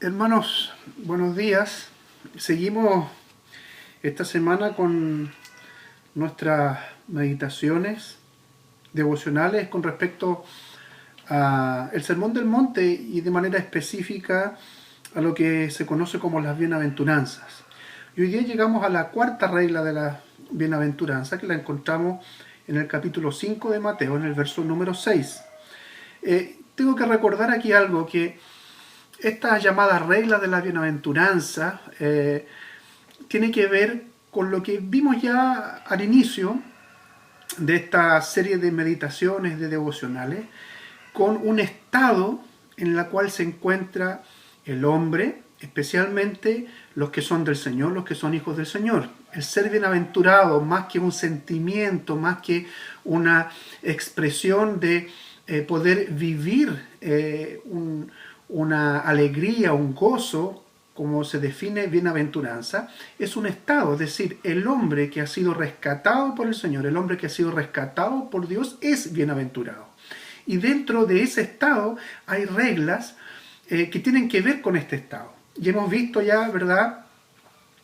Hermanos, buenos días. Seguimos esta semana con nuestras meditaciones devocionales con respecto al Sermón del Monte y de manera específica a lo que se conoce como las bienaventuranzas. Y hoy día llegamos a la cuarta regla de la bienaventuranza, que la encontramos en el capítulo 5 de Mateo, en el verso número 6. Tengo que recordar aquí algo, que esta llamada regla de la bienaventuranza tiene que ver con lo que vimos ya al inicio de esta serie de meditaciones, de devocionales, con un estado en el cual se encuentra el hombre, especialmente los que son del Señor, los que son hijos del Señor. El ser bienaventurado, más que un sentimiento, más que una expresión de poder vivir una alegría, un gozo, como se define bienaventuranza, es un estado, es decir, el hombre que ha sido rescatado por el Señor, el hombre que ha sido rescatado por Dios es bienaventurado. Y dentro de ese estado hay reglas que tienen que ver con este estado. Y hemos visto ya, ¿verdad?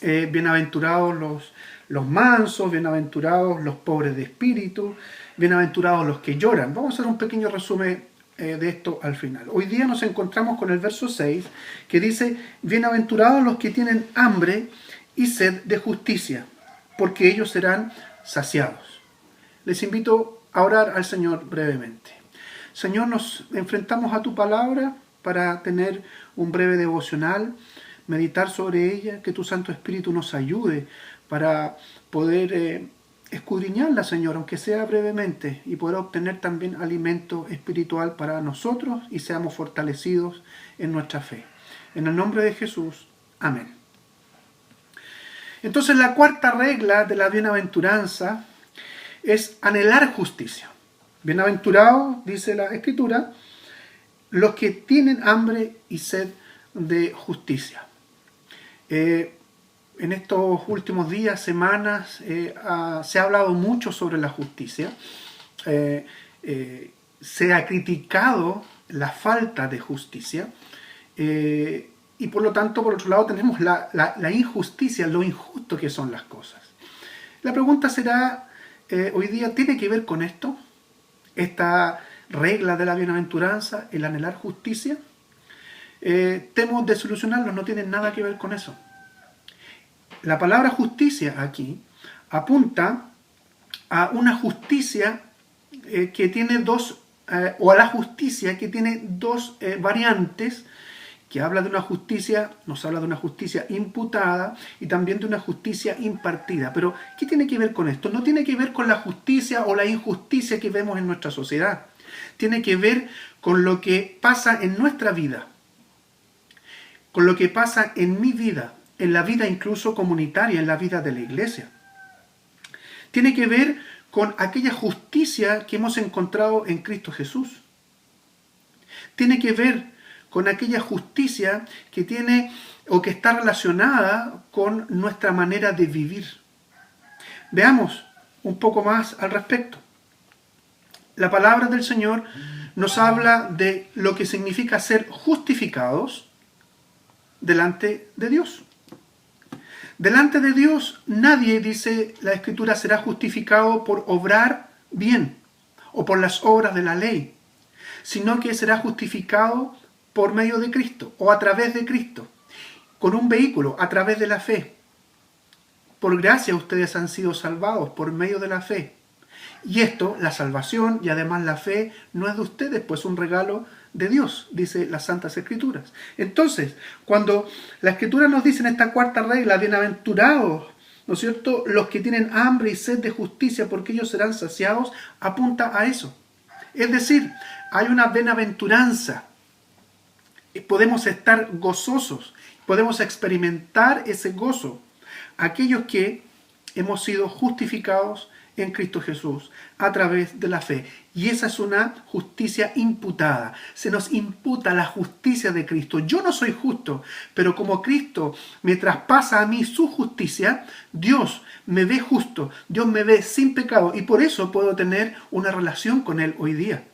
Bienaventurados los mansos, bienaventurados los pobres de espíritu, bienaventurados los que lloran. Vamos a hacer un pequeño resumen de esto al final. Hoy día nos encontramos con el verso 6 que dice: bienaventurados los que tienen hambre y sed de justicia, porque ellos serán saciados. Les invito a orar al Señor brevemente. Señor, nos enfrentamos a tu palabra para tener un breve devocional, meditar sobre ella, que tu Santo Espíritu nos ayude para poder escudriñarla, Señor, aunque sea brevemente, y poder obtener también alimento espiritual para nosotros y seamos fortalecidos en nuestra fe. En el nombre de Jesús, amén. Entonces, la cuarta regla de la bienaventuranza es anhelar justicia. Bienaventurados, dice la Escritura, los que tienen hambre y sed de justicia. En estos últimos días, semanas, se ha hablado mucho sobre la justicia. Se ha criticado la falta de justicia. Y por lo tanto, por otro lado, tenemos la injusticia, lo injusto que son las cosas. La pregunta será, hoy día, ¿tiene que ver con esto? Esta regla de la bienaventuranza, el anhelar justicia. Temo desilusionarlos, no tiene nada que ver con eso. La palabra justicia aquí apunta a una justicia que tiene dos, o a la justicia que tiene dos variantes, que habla de una justicia, nos habla de una justicia imputada y también de una justicia impartida. Pero, ¿qué tiene que ver con esto? No tiene que ver con la justicia o la injusticia que vemos en nuestra sociedad. Tiene que ver con lo que pasa en nuestra vida, con lo que pasa en mi vida, en la vida incluso comunitaria, en la vida de la iglesia. Tiene que ver con aquella justicia que hemos encontrado en Cristo Jesús. Tiene que ver con aquella justicia que tiene o que está relacionada con nuestra manera de vivir. Veamos un poco más al respecto. La palabra del Señor nos habla de lo que significa ser justificados delante de Dios. Delante de Dios nadie, dice la Escritura, será justificado por obrar bien o por las obras de la ley, sino que será justificado por medio de Cristo o a través de Cristo, con un vehículo, a través de la fe. Por gracia ustedes han sido salvados por medio de la fe. Y esto, la salvación y además la fe, no es de ustedes, pues es un regalo de Dios, dice las Santas Escrituras. Entonces, cuando la Escritura nos dice en esta cuarta regla, bienaventurados, ¿no es cierto?, los que tienen hambre y sed de justicia, porque ellos serán saciados, apunta a eso. Es decir, hay una bienaventuranza. Podemos estar gozosos, podemos experimentar ese gozo. Aquellos que hemos sido justificados en Cristo Jesús a través de la fe. Y esa es una justicia imputada. Se nos imputa la justicia de Cristo. Yo no soy justo, pero como Cristo me traspasa a mí su justicia, Dios me ve justo, Dios me ve sin pecado, y por eso puedo tener una relación con Él hoy día.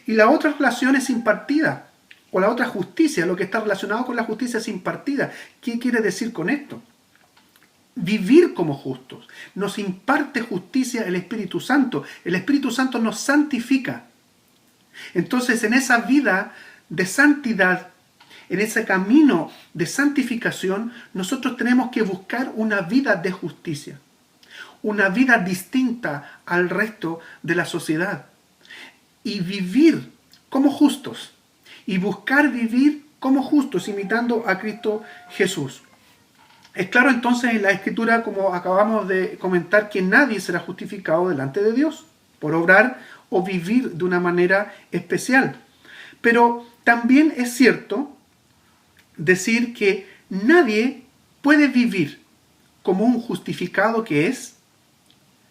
Y la otra relación es impartida. o la otra justicia, lo que está relacionado con la justicia es impartida. ¿Qué quiere decir con esto? Vivir como justos. Nos imparte justicia el Espíritu Santo. El Espíritu Santo nos santifica. Entonces, en esa vida de santidad, en ese camino de santificación, nosotros tenemos que buscar una vida de justicia, una vida distinta al resto de la sociedad, y vivir como justos, y buscar vivir como justos, imitando a Cristo Jesús. Es claro entonces en la Escritura, como acabamos de comentar, que nadie será justificado delante de Dios por obrar o vivir de una manera especial. Pero también es cierto decir que nadie puede vivir como un justificado que es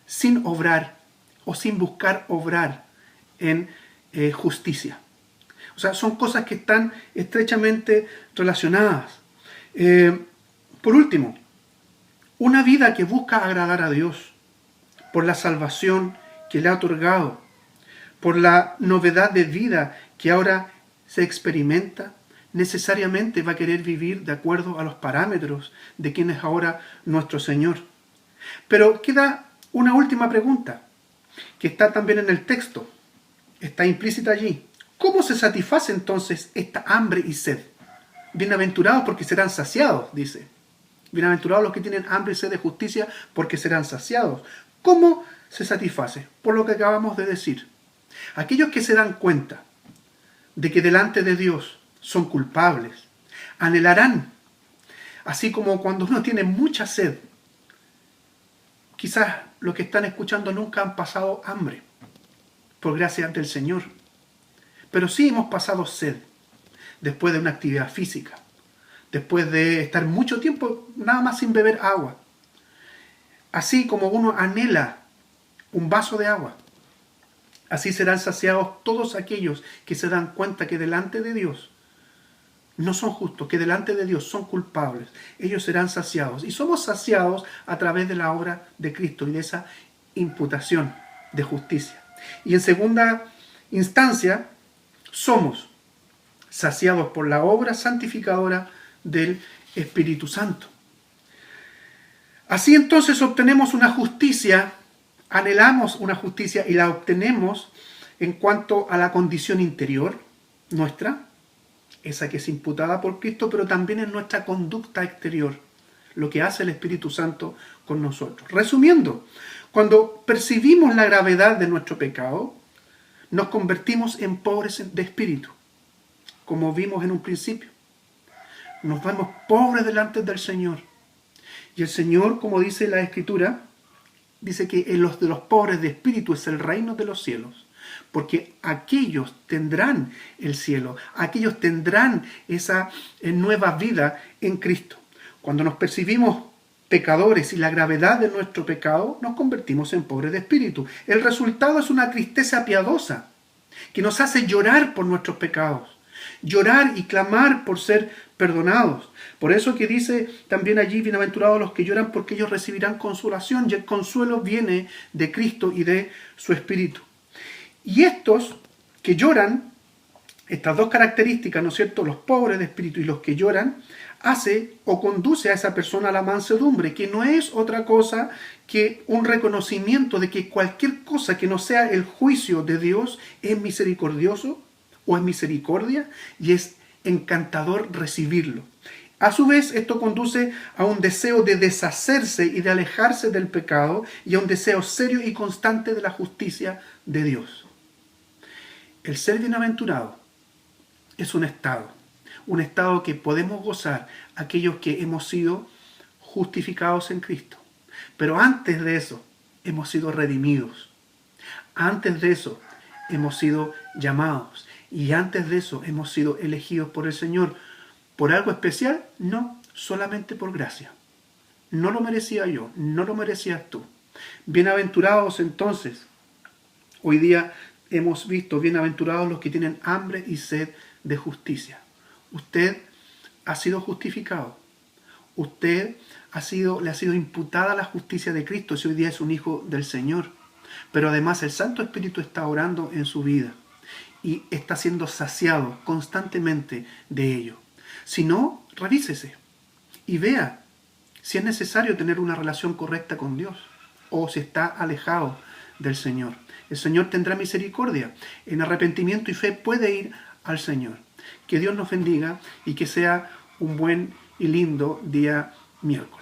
sin obrar o sin buscar obrar en justicia. O sea, son cosas que están estrechamente relacionadas. Por último, una vida que busca agradar a Dios por la salvación que le ha otorgado, por la novedad de vida que ahora se experimenta, necesariamente va a querer vivir de acuerdo a los parámetros de quien es ahora nuestro Señor. Pero queda una última pregunta, que está también en el texto, está implícita allí. ¿Cómo se satisface entonces esta hambre y sed? Bienaventurados porque serán saciados, dice. Bienaventurados los que tienen hambre y sed de justicia porque serán saciados. ¿Cómo se satisface? Por lo que acabamos de decir. Aquellos que se dan cuenta de que delante de Dios son culpables, anhelarán, así como cuando uno tiene mucha sed. Quizás los que están escuchando nunca han pasado hambre, por gracia del Señor. Pero sí hemos pasado sed, después de una actividad física, después de estar mucho tiempo nada más sin beber agua. Así como uno anhela un vaso de agua, así serán saciados todos aquellos que se dan cuenta que delante de Dios no son justos, que delante de Dios son culpables. Ellos serán saciados. Y somos saciados a través de la obra de Cristo y de esa imputación de justicia. Y en segunda instancia, somos saciados por la obra santificadora del Espíritu Santo. Así entonces obtenemos una justicia, anhelamos una justicia y la obtenemos en cuanto a la condición interior nuestra, esa que es imputada por Cristo, pero también en nuestra conducta exterior, lo que hace el Espíritu Santo con nosotros. Resumiendo, cuando percibimos la gravedad de nuestro pecado, nos convertimos en pobres de espíritu, como vimos en un principio. Nos vemos pobres delante del Señor. Y el Señor, como dice la Escritura, dice que en los de los pobres de espíritu es el reino de los cielos. Porque aquellos tendrán el cielo, aquellos tendrán esa nueva vida en Cristo. Cuando nos percibimos pecadores y la gravedad de nuestro pecado, nos convertimos en pobres de espíritu. El resultado es una tristeza piadosa que nos hace llorar por nuestros pecados, llorar y clamar por ser perdonados. Por eso que dice también allí, bienaventurados los que lloran porque ellos recibirán consolación, y el consuelo viene de Cristo y de su Espíritu. Y estos que lloran, estas dos características, ¿no es cierto?, los pobres de espíritu y los que lloran, hace o conduce a esa persona a la mansedumbre, que no es otra cosa que un reconocimiento de que cualquier cosa que no sea el juicio de Dios es misericordioso o es misericordia y es encantador recibirlo. A su vez, esto conduce a un deseo de deshacerse y de alejarse del pecado y a un deseo serio y constante de la justicia de Dios. El ser bienaventurado es un estado que podemos gozar aquellos que hemos sido justificados en Cristo. Pero antes de eso, hemos sido redimidos. Antes de eso, hemos sido llamados. Y antes de eso, hemos sido elegidos por el Señor. ¿Por algo especial? No, solamente por gracia. No lo merecía yo, no lo merecías tú. Bienaventurados entonces. Hoy día hemos visto, bienaventurados los que tienen hambre y sed de justicia. Usted ha sido justificado. Usted le ha sido imputada la justicia de Cristo si hoy día es un hijo del Señor. Pero además el Santo Espíritu está orando en su vida. y está siendo saciado constantemente de ello. Si no, revísese y vea si es necesario tener una relación correcta con Dios o si está alejado del Señor. El Señor tendrá misericordia. En arrepentimiento y fe puede ir al Señor. Que Dios nos bendiga y que sea un buen y lindo día miércoles.